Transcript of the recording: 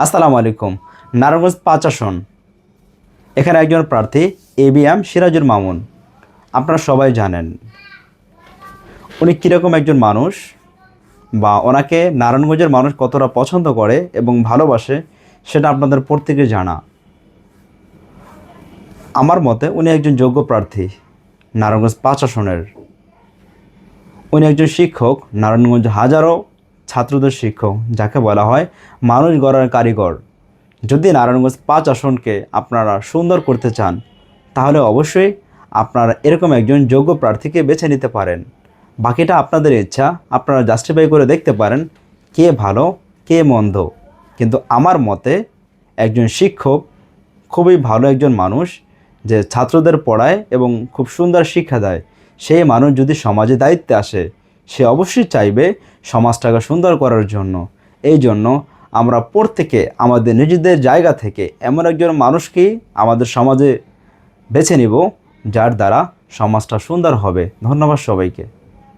আসসালামু আলাইকুম। নারায়ণগঞ্জ ৫ আসন, এখানে একজন প্রার্থী এবিএম সিরাজুল মামুন। আপনারা সবাই জানেন উনি কীরকম একজন মানুষ, বা ওনাকে নারায়ণগঞ্জের মানুষ কতটা পছন্দ করে এবং ভালোবাসে সেটা আপনাদের প্রত্যেকে জানা। আমার মতে উনি একজন যোগ্য প্রার্থী নারায়ণগঞ্জ ৫ আসনের। উনি একজন শিক্ষক, নারায়ণগঞ্জ হাজারো ছাত্রদের শিক্ষক, যাকে বলা হয় মানুষ গড়ার কারিগর। যদি নারায়ণগঞ্জ ৫ আসনকে আপনারা সুন্দর করতে চান, তাহলে অবশ্যই আপনারা এরকম একজন যোগ্য প্রার্থীকে বেছে নিতে পারেন। বাকিটা আপনাদের ইচ্ছা, আপনারা জাস্টিফাই করে দেখতে পারেন কে ভালো কে মন্দ। কিন্তু আমার মতে একজন শিক্ষক খুবই ভালো একজন মানুষ, যে ছাত্রদের পড়ায় এবং খুব সুন্দর শিক্ষা দেয়, সেই মানুষ যদি সমাজে দায়িত্বে আসে, সে অবশ্যই চাইবে সমাজটাকে সুন্দর করার জন্য। এই জন্য আমরা প্রত্যেকে আমাদের নিজেদের জায়গা থেকে এমন একজন মানুষকেই আমাদের সমাজে বেছে নিব, যার দ্বারা সমাজটা সুন্দর হবে। ধন্যবাদ সবাইকে।